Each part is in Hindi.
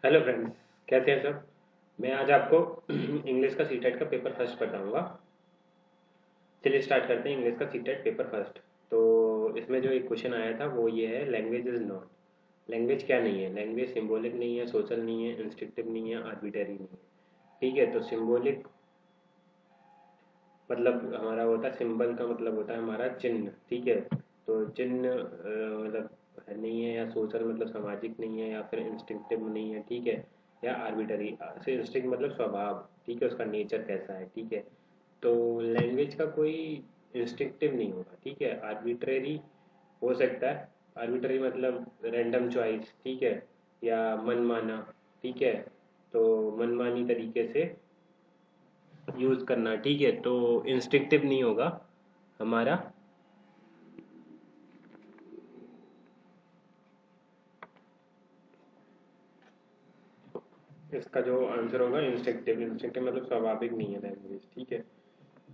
हेलो फ्रेंड्स, कैसे हैं सब। मैं आज आपको इंग्लिश का सीटेट का पेपर फर्स्ट बताऊंगा। चलिए स्टार्ट करते हैं इंग्लिश का सीटेट पेपर फर्स्ट। तो इसमें जो एक क्वेश्चन आया था वो ये है, लैंग्वेज इज नॉट। लैंग्वेज क्या नहीं है? लैंग्वेज सिंबॉलिक नहीं है, सोशल नहीं है, इंस्ट्रक्टिव नहीं है, आर्बिटरी नहीं है। ठीक है, तो सिंबॉलिक मतलब हमारा होता है, सिंबल का मतलब होता है हमारा चिन्ह। ठीक है, तो चिन्ह मतलब नहीं है, या सोशल मतलब सामाजिक नहीं है, या फिर इंस्टिंक्टिव नहीं है। ठीक है, या आर्बिटरी से इंस्टिंक्ट मतलब स्वभाव। ठीक है, उसका नेचर कैसा है। ठीक है, तो लैंग्वेज का कोई इंस्टिंक्टिव नहीं होगा। ठीक है, आर्बिट्रेरी हो सकता है। आर्बिट्री मतलब रैंडम चॉइस। ठीक है, या मनमाना। ठीक है, तो मनमानी तरीके से यूज करना। ठीक है, तो इंस्टिंक्टिव नहीं होगा हमारा। इसका जो आंसर होगा इंस्टिंक्टिव। इंस्टिंक्टिव मतलब स्वाभाविक नहीं है लैंग्वेज। ठीक है,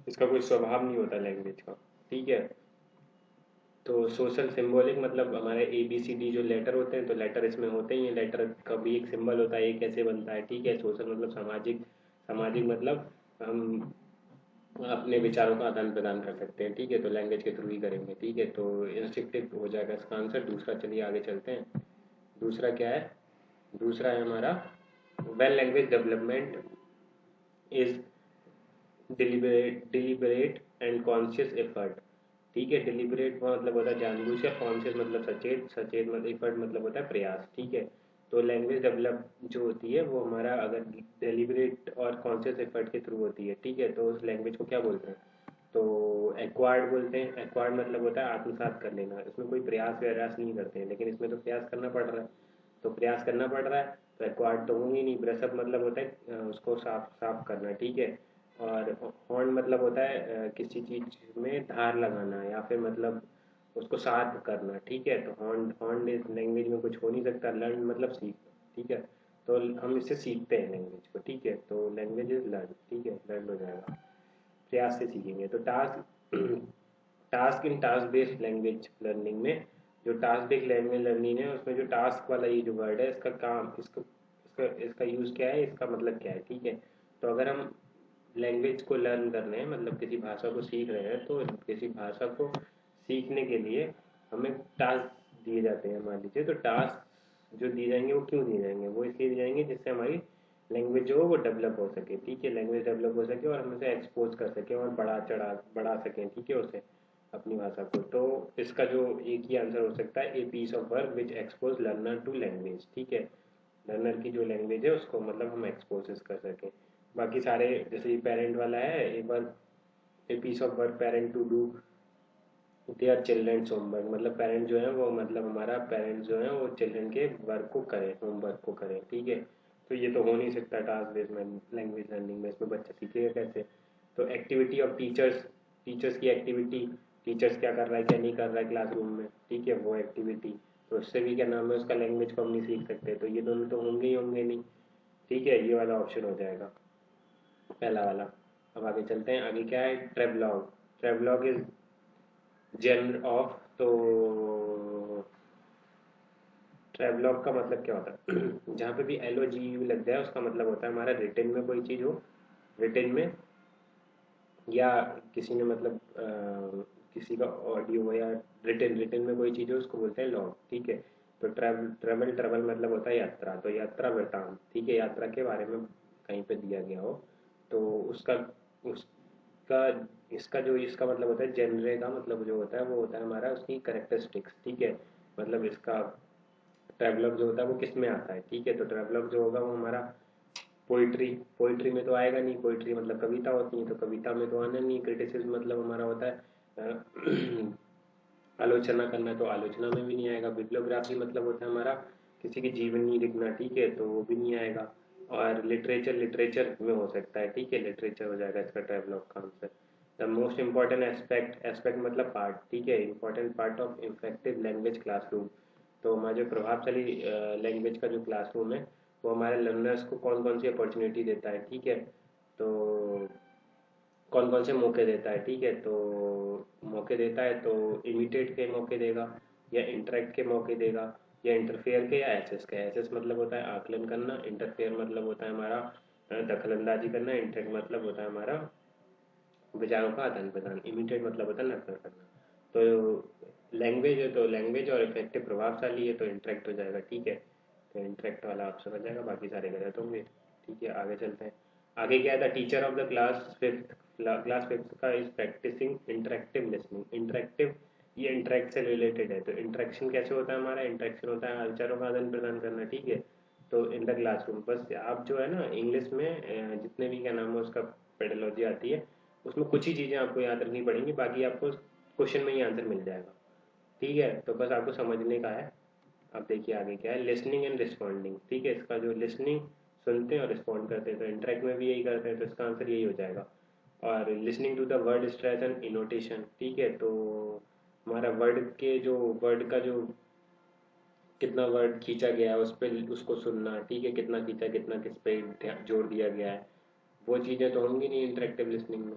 इसका कोई स्वभाव नहीं होता लैंग्वेज का। ठीक है, तो सोशल सिंबॉलिक मतलब हमारे ए बी सी डी जो लेटर होते हैं, तो लेटर इसमें होते ही हैं। लेटर का भी एक सिंबल होता है, ये कैसे बनता है। ठीक है, सोशल मतलब सामाजिक। सामाजिक मतलब हम अपने विचारों का आदान प्रदान कर सकते हैं। ठीक है, तो लैंग्वेज के थ्रू ही करेंगे। ठीक है, तो इंस्टिंक्टिव हो जाएगा इसका आंसर। दूसरा चलिए आगे चलते हैं। दूसरा क्या है? दूसरा है हमारा, well language development is deliberate and conscious effort. ठीक है, डिलिबरेट मतलब होता है जानबूझ कर, कॉन्शियस मतलब सचेत, सचेत मतलब एफर्ट मतलब होता है प्रयास। ठीक है, तो लैंग्वेज डेवलप जो होती है वो हमारा अगर डिलिबरेट और कॉन्शियस एफर्ट के थ्रू होती है। ठीक है, तो उस लैंग्वेज को क्या बोलते हैं? तो एक्वायर्ड बोलते हैं। एक्वायर्ड मतलब होता है आत्मसात कर लेना। इसमें कोई प्रयास व्यास नहीं करते हैं, लेकिन इसमें तो प्रयास करना पड़ रहा है। तो प्रयास करना पड़ रहा है, तो एक्वायर्ड तो होंगे नहीं। ब्रशअप मतलब होता है उसको साफ साफ करना। ठीक है, और हॉर्न मतलब होता है किसी चीज में धार लगाना, या फिर मतलब उसको शार्प करना। ठीक है, तो हॉर्न हॉर्न इस लैंग्वेज में कुछ हो नहीं सकता। लर्न मतलब सीखना। ठीक है, तो हम इससे सीखते हैं लैंग्वेज को। ठीक है, तो लैंग्वेज इज लर्न। ठीक है, लर्न हो जाएगा, प्रयास से सीखेंगे। तो task task in task based language learning में, जो टास्क बेस्ड लैंग्वेज लर्निंग है उसमें जो टास्क वाला ये जो वर्ड है, इसका काम इसका इसका इसका यूज़ क्या है, इसका मतलब क्या है। ठीक है, तो अगर हम लैंग्वेज को लर्न कर रहे हैं मतलब किसी भाषा को सीख रहे हैं, तो किसी भाषा को सीखने के लिए हमें टास्क दिए जाते हैं। मान लीजिए, तो टास्क जो दिए जाएंगे वो क्यों दिए जाएंगे? वो इसलिए दिए जाएंगे जिससे हमारी लैंग्वेज जो है वो डेवलप हो सके। ठीक है, लैंग्वेज डेवलप हो सके और हम उसे एक्सपोज कर सकें और बढ़ा सकें। ठीक है, उसे अपनी भाषा को। तो इसका जो एक ही आंसर हो सकता है, a piece of work which expose learner to language. ठीक है, लर्नर की जो लैंग्वेज है उसको मतलब हम एक्सपोज कर सकें। बाकी सारे जैसे ये पेरेंट वाला है, a work, a piece of work parent to do their childrens homework, मतलब पेरेंट जो है वो मतलब हमारा पेरेंट्स जो है वो चिल्ड्रन के वर्क को करें, होमवर्क को करें। ठीक है, तो ये तो हो नहीं सकता टास्क बेस्ड में लैंग्वेज लर्निंग में। इसमें बच्चा सीखेगा कैसे? तो एक्टिविटी ऑफ टीचर्स, टीचर्स की एक्टिविटी, टीचर्स क्या कर रहा है क्या नहीं कर रहा है क्लासरूम में। ठीक है, वो एक्टिविटी, तो उससे भी क्या नाम है उसका, लैंग्वेज को हम नहीं सीख सकते। तो ये दोनों तो होंगे ही होंगे नहीं। ठीक है, ये वाला ऑप्शन हो जाएगा पहला वाला। अब आगे चलते हैं। आगे क्या है? Travelogue. Travelogue is genre of, तो ट्रेवलॉग का मतलब क्या होता है? जहाँ पे भी एल ओ जी यू लग जाए उसका मतलब होता है हमारा रिटर्न में कोई चीज़ हो, रिटर्न में, या किसी ने मतलब किसी का ऑडियो हो, या रिटर्न रिटर्न में कोई चीज़ हो उसको बोलते हैं लॉग। ठीक है, तो ट्रेवल ट्रेवल मतलब होता है यात्रा, तो यात्रा वृतांत। ठीक है, यात्रा के बारे में कहीं पे दिया गया हो तो उसका उसका इसका जो इसका मतलब होता है जेनरे का मतलब जो होता है वो होता है हमारा उसकी करेक्टरिस्टिक्स। ठीक है, मतलब इसका ट्रेवलग जो होता है वो किस में आता है। ठीक है, तो ट्रेवलग जो होगा वो हमारा पोइट्री, पोइट्री में तो आएगा नहीं। पोइट्री मतलब कविता होती है, तो कविता में तो आना नहीं। क्रिटिसिज्म मतलब हमारा होता है आलोचना करना, तो आलोचना में भी नहीं आएगा। बिब्लियोग्राफी मतलब होता है हमारा किसी की जीवनी लिखना। ठीक है, तो वो भी नहीं आएगा। और लिटरेचर, लिटरेचर में हो सकता है। ठीक है, लिटरेचर हो जाएगा इसका ट्रेवलॉग का answer. The most important aspect, aspect मतलब पार्ट। ठीक है, important part of effective language classroom, तो हमारा जो प्रभावशाली लैंग्वेज का जो क्लासरूम है वो हमारे लर्नर्स को कौन कौन सी अपॉर्चुनिटी देता है। ठीक है, तो कौन कौन से मौके देता है। ठीक है, तो मौके देता है तो इमिटेट के मौके देगा, या इंटरेक्ट के मौके देगा, या इंटरफेयर के या एसेस के। एसेस मतलब होता है आकलन करना, इंटरफेयर मतलब होता है हमारा दखलंदाजी करना, इंटरेक्ट मतलब होता है हमारा विचारों का आदान प्रदान, इमिटेट मतलब होता है नकल करना। तो लैंग्वेज है तो लैंग्वेज और इफेक्टिव प्रभावशाली है तो इंटरेक्ट हो जाएगा, ठीक है। तो इंटरेक्ट वाला ऑप्शन हो जाएगा, बाकी सारे गलत होंगे, ठीक है। आगे चलते हैं। आगे क्या था, teacher of the class fifth का is practising interactive listening. Interactive ये इंटरेक्ट से रिलेटेड है। तो इंटरेक्शन कैसे होता है हमारा, इंटरेक्शन होता है विचारों का आदान प्रदान करना, ठीक है। तो इन द क्लासरूम बस आप जो है ना इंग्लिश में जितने भी क्या नाम है उसका पेडोलॉजी आती है उसमें कुछ ही चीज़ें आपको याद रखनी पड़ेंगी, बाकी आपको क्वेश्चन में ही आंसर मिल जाएगा, ठीक है। तो बस आपको समझने का है। अब देखिए आगे क्या है, लिसनिंग एंड रिस्पॉन्डिंग, ठीक है। इसका जो लिसनिंग सुनते हैं और रिस्पॉन्ड करते हैं, तो इंटरेक्ट में भी यही करते हैं, तो इसका आंसर यही हो जाएगा। और listening to the word stress and intonation, ठीक है। तो हमारा वर्ड का जो कितना वर्ड खींचा गया है उस पर उसको सुनना, ठीक है। कितना खींचा, कितना किस पे जोड़ दिया गया है, वो चीज़ें तो होंगी नहीं इंटरेक्टिव लिसनिंग में।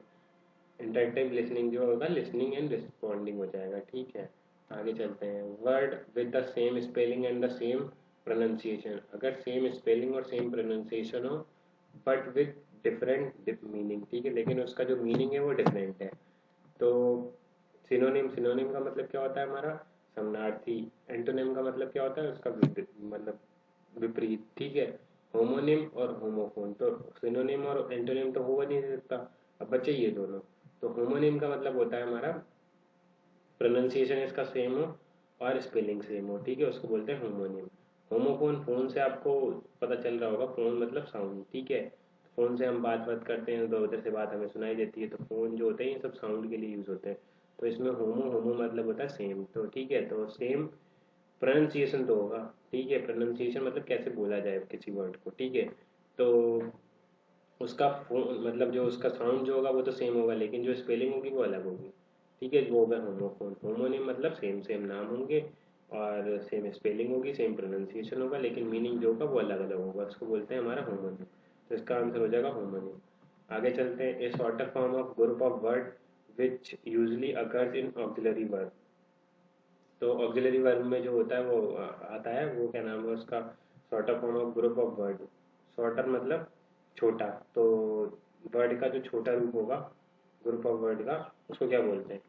इंटरेक्टिव लिसनिंग जो होगा लिसनिंग एंड रिस्पॉन्डिंग हो जाएगा, ठीक है। आगे चलते हैं। Word with the same spelling and the same pronunciation, अगर सेम स्पेलिंग और सेम प्रोनाउंसिएशन हो बट विद डिफरेंट मीनिंग, ठीक है, लेकिन उसका जो मीनिंग है वो डिफरेंट है। तो सिनोनिम, सिनोनिम का मतलब क्या होता है हमारा समानार्थी। एंटोनिम का मतलब क्या होता है उसका मतलब विपरीत, ठीक है। होमोनिम और होमोफोन, तो सिनोनिम और एंटोनिम तो हो नहीं सकता, अब बचे ये दोनों। तो होमोनिम का मतलब होता है हमारा प्रोनाउंसिएशन इसका सेम हो और स्पेलिंग सेम हो, ठीक है, उसको बोलते हैं होमोनिम। होमोफोन, फोन से आपको पता चल रहा होगा, फोन मतलब साउंड, ठीक है। फोन से हम बात करते हैं तो उधर से बात हमें सुनाई देती है, तो फोन जो होते हैं ये सब साउंड के लिए यूज होते हैं। तो इसमें होमो होमो मतलब होता है सेम, तो ठीक है। तो सेम प्रोनाउंसिएशन तो होगा, ठीक है। प्रोनाउंसिएशन मतलब कैसे बोला जाए किसी वर्ड को, ठीक है। तो उसका मतलब जो उसका साउंड जो होगा वो तो सेम होगा, लेकिन जो स्पेलिंग होगी वो अलग होगी, ठीक है। वो होगा होमोफोन। होमोनिम मतलब सेम सेम नाम होंगे और सेम स्पेलिंग होगी, सेम प्रोनाउंसिएशन होगा, लेकिन मीनिंग जो होगा वो अलग अलग होगा, उसको बोलते हैं हमारा होमोनिम। तो इसका आंसर हो जाएगा होमोनिम। आगे चलते हैं। ए shorter form of group of word which usually occurs in auxiliary verb. तो ऑक्सिलरी वर्ब में जो होता है वो आता है, वो क्या नाम है उसका, shorter form of group of word. Shorter मतलब छोटा, तो वर्ड का जो छोटा रूप होगा ग्रुप ऑफ वर्ड का उसको क्या बोलते हैं,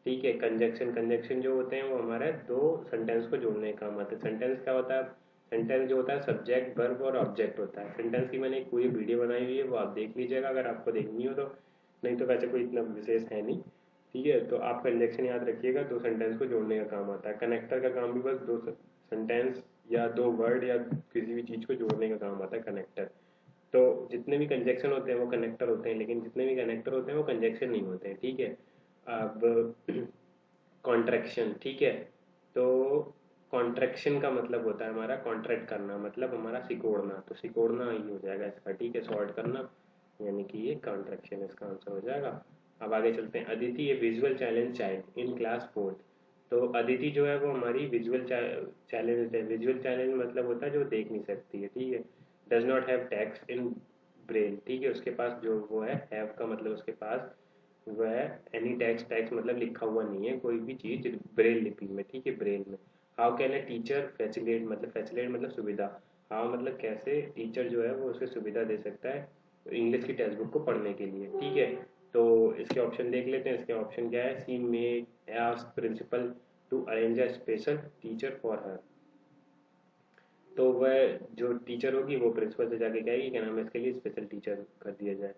ठीक है। कंजक्शन, कंजक्शन जो होते हैं वो हमारे दो सेंटेंस को जोड़ने का काम आते हैं। सेंटेंस क्या होता है, सेंटेंस जो होता है सब्जेक्ट वर्ब और ऑब्जेक्ट होता है। सेंटेंस की मैंने एक पूरी वीडियो बनाई हुई है, वो आप देख लीजिएगा अगर आपको देखनी हो तो, नहीं तो वैसे कोई इतना विशेष है नहीं, ठीक है। तो आप कंजक्शन याद रखिएगा, दो सेंटेंस को जोड़ने का काम आता है। कनेक्टर का काम भी बस दो सेंटेंस या दो वर्ड या किसी भी चीज़ को जोड़ने का काम आता है, कनेक्टर। तो जितने भी कंजक्शन होते हैं वो कनेक्टर होते हैं, लेकिन जितने भी कनेक्टर होते हैं वो कंजक्शन नहीं होते हैं, ठीक है। अब कॉन्ट्रैक्शन, ठीक है। तो कॉन्ट्रैक्शन का मतलब होता है हमारा कॉन्ट्रैक्ट करना, मतलब हमारा सिकोड़ना, तो सिकोड़ना ही हो जाएगा इसका, ठीक है, शॉर्ट करना, यानी कि ये कॉन्ट्रैक्शन इसका आंसर हो जाएगा। अब आगे चलते हैं। अदिति ये visual challenge child in class fourth. तो अदिति जो है वो हमारी विजुअल चैलेंज है। विजुअल चैलेंज मतलब होता है जो देख नहीं सकती है, ठीक है। Does not have text in brain, ठीक है। उसके पास जो वो है, हैव का मतलब उसके पास वह एनी टेक्स्ट, टेक्स्ट मतलब लिखा हुआ नहीं है कोई भी चीज़ ब्रेल लिपि में, ठीक है, ब्रेल में। How can a teacher facilitate, मतलब फैसिलिटेट मतलब सुविधा, हाउ मतलब कैसे टीचर जो है वो उसे सुविधा दे सकता है इंग्लिश की टेक्स्ट बुक को पढ़ने के लिए, ठीक है। तो इसके ऑप्शन देख लेते हैं। इसके ऑप्शन क्या है, she may ask principal to arrange a special teacher for her. तो वह जो टीचर होगी वो प्रिंसिपल से जाके कहेगी क्या नाम है इसके लिए स्पेशल टीचर कर दिया जाए,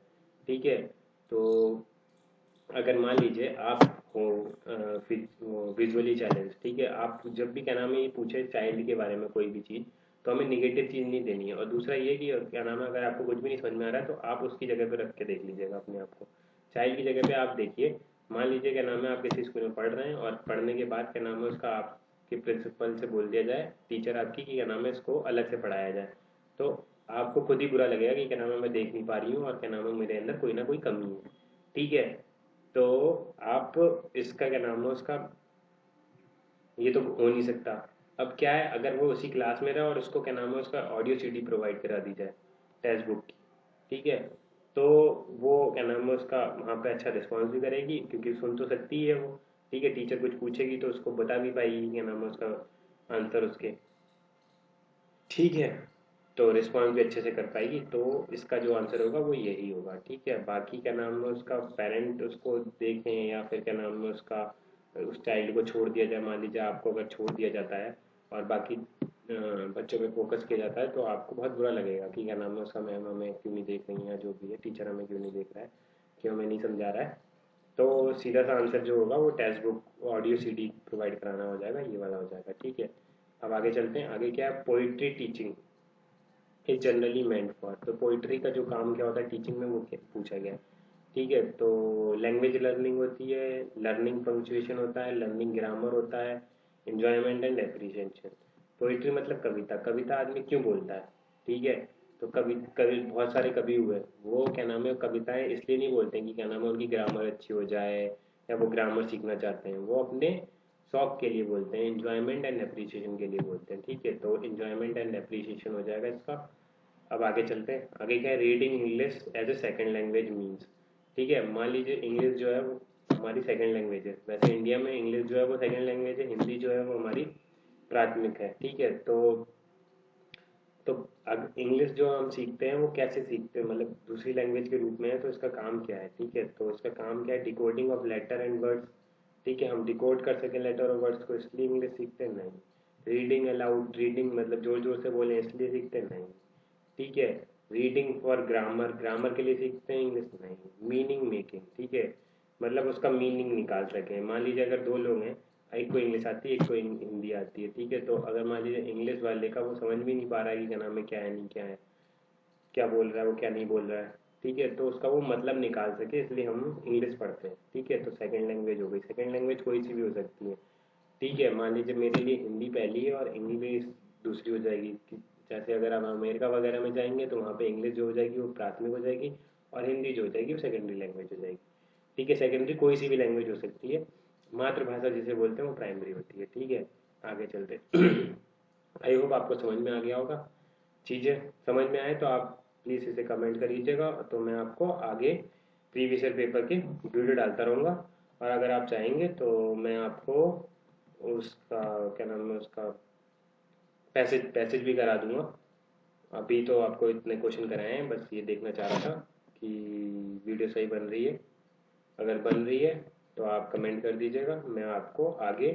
ठीक है। तो अगर मान लीजिए आप हो विजुअली चैलेंज, ठीक है, आप जब भी क्या नाम है ये पूछे चाइल्ड के बारे में कोई भी चीज़, तो हमें निगेटिव चीज़ नहीं देनी है। और दूसरा ये कि क्या नाम है अगर आपको कुछ भी नहीं समझ में आ रहा है तो आप उसकी जगह पे रख के देख लीजिएगा अपने आप को। चाइल्ड की जगह पे आप देखिए, मान लीजिए क्या नाम है आप किसी स्कूल में पढ़ रहे हैं और पढ़ने के बाद क्या नाम है उसका आपके प्रिंसिपल से बोल दिया जाए, टीचर आपकी, कि क्या नाम है इसको अलग से पढ़ाया जाए, तो आपको खुद ही बुरा लगेगा कि क्या नाम है मैं देख नहीं पा रही हूँ और क्या नाम है मेरे अंदर कोई ना कोई कमी है, ठीक है। तो आप इसका क्या नाम है उसका, ये तो हो नहीं सकता। अब क्या है, अगर वो उसी क्लास में रहा और उसको क्या नाम है उसका ऑडियो सीडी प्रोवाइड करा दी जाए टेक्स्ट बुक की, ठीक है, तो वो क्या नाम है उसका वहाँ पे अच्छा रिस्पॉन्स भी करेगी क्योंकि सुन तो सकती ही है वो, ठीक है। टीचर कुछ पूछेगी तो उसको बता भी पाएगी क्या नाम है उसका आंसर उसके, ठीक है, तो रिस्पॉन्स भी अच्छे से कर पाएगी, तो इसका जो आंसर होगा वो यही होगा। ठीक है, बाकी क्या नाम है उसका पेरेंट उसको देखें या फिर क्या नाम है उसका उस चाइल्ड को छोड़ दिया जाए, मान लीजिए आपको अगर छोड़ दिया जाता है और बाकी बच्चों पे फोकस किया जाता है, तो आपको बहुत बुरा लगेगा कि क्या नाम है उसका मैम हमें क्यों नहीं देख रही है, जो भी है टीचर हमें क्यों नहीं देख रहा है, क्यों हमें नहीं समझा रहा है। तो सीधा सा आंसर जो होगा वो text book audio CD provide कराना हो जाएगा, ये वाला हो जाएगा। ठीक है, अब आगे चलते हैं। आगे क्या है, poetry teaching is generally meant for. तो पोइट्री का जो काम क्या होता है टीचिंग में, वो पूछा गया है। ठीक है, तो लैंग्वेज लर्निंग होती है, लर्निंग पंक्चुएशन होता है, लर्निंग ग्रामर होता है, इंजॉयमेंट एंड एप्रिसिएशन। पोइट्री मतलब कविता। कविता आदमी क्यों बोलता है? ठीक है, तो कवि कवि बहुत सारे कवि हुए, वो क्या नाम है कविताएं इसलिए नहीं बोलते हैं कि क्या नाम है उनकी ग्रामर अच्छी हो जाए या वो ग्रामर सीखना चाहते हैं, वो अपने शौक के लिए बोलते हैं, इंजॉयमेंट एंड एप्रिसिएशन के लिए बोलते हैं। ठीक है, तो इंजॉयमेंट एंड एप्रिसिएशन हो जाएगा इसका। अब आगे चलते हैं। आगे क्या है, reading English as a second language means. ठीक है, मान लीजिए इंग्लिश जो है वो हमारी सेकेंड लैंग्वेज है, वैसे इंडिया में इंग्लिश जो है वो सेकेंड लैंग्वेज है, हिंदी जो है वो हमारी प्राथमिक है। ठीक है, तो अब इंग्लिश जो हम सीखते हैं वो कैसे सीखते हैं, मतलब दूसरी लैंग्वेज के रूप में है, तो इसका काम क्या है? ठीक है, तो इसका काम क्या है, decoding of letter and words. ठीक है, हम डिकोड कर सकें लेटर और वर्ड्स को, इसलिए इंग्लिश सीखते हैं? नहीं। रीडिंग अलाउड, रीडिंग मतलब जोर जोर से बोले इसलिए सीखते हैं? नहीं। ठीक है, रीडिंग फॉर ग्रामर, ग्रामर के लिए सीखते हैं इंग्लिश? नहीं। मीनिंग मेकिंग, ठीक है, मतलब उसका मीनिंग निकाल सकें। मान लीजिए अगर दो लोग हैं, एक को इंग्लिश आती है एक को हिंदी आती है, ठीक है, तो अगर मान लीजिए इंग्लिश वाले का वो समझ भी नहीं पा रहा है कि क्या नाम है, क्या है नहीं क्या है, क्या बोल रहा है वो क्या नहीं बोल रहा है, ठीक है, तो उसका वो मतलब निकाल सके इसलिए हम इंग्लिश पढ़ते हैं। ठीक है, तो सेकंड लैंग्वेज हो गई। सेकंड लैंग्वेज कोई सी भी हो सकती है। ठीक है, मान लीजिए मेरे लिए हिंदी पहली है और इंग्लिश दूसरी हो जाएगी। जैसे अगर हम अमेरिका वगैरह में जाएंगे तो वहाँ पे इंग्लिश जो हो जाएगी वो प्राथमिक हो जाएगी और हिंदी जो हो जाएगी वो सेकेंडरी लैंग्वेज हो जाएगी। ठीक है, सेकेंडरी कोई सी भी लैंग्वेज हो सकती है, मातृभाषा जिसे बोलते हैं वो प्राइमरी होती है। ठीक है, आगे चलते आई होप आपको समझ में आ गया होगा। चीज़ें समझ में आए तो आप प्लीज़ इसे कमेंट करिएगा, तो मैं आपको आगे प्रीवियस ईयर पेपर की वीडियो डालता रहूँगा। और अगर आप चाहेंगे तो मैं आपको उसका क्या नाम है उसका पैसेज पैसेज भी करा दूंगा। अभी तो आपको इतने क्वेश्चन कराए हैं, बस ये देखना चाह रहा था कि वीडियो सही बन रही है। अगर बन रही है तो आप कमेंट कर दीजिएगा, मैं आपको आगे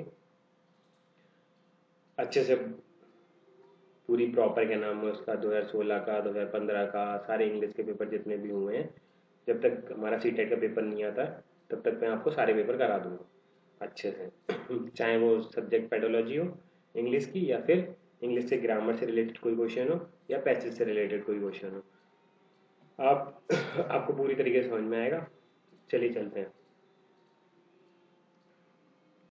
अच्छे से पूरी प्रॉपर क्या नाम है उसका 2016 का 2015 का सारे इंग्लिश के पेपर जितने भी हुए हैं, जब तक हमारा सी टेट का पेपर नहीं आता तब तक मैं आपको सारे पेपर करा दूंगा अच्छे से चाहे वो सब्जेक्ट पेडोलॉजी हो इंग्लिश की, या फिर इंग्लिश से ग्रामर से रिलेटेड कोई क्वेश्चन हो या पैसेज से रिलेटेड कोई क्वेश्चन हो, आप आपको पूरी तरीके से समझ में आएगा। चलिए चलते हैं।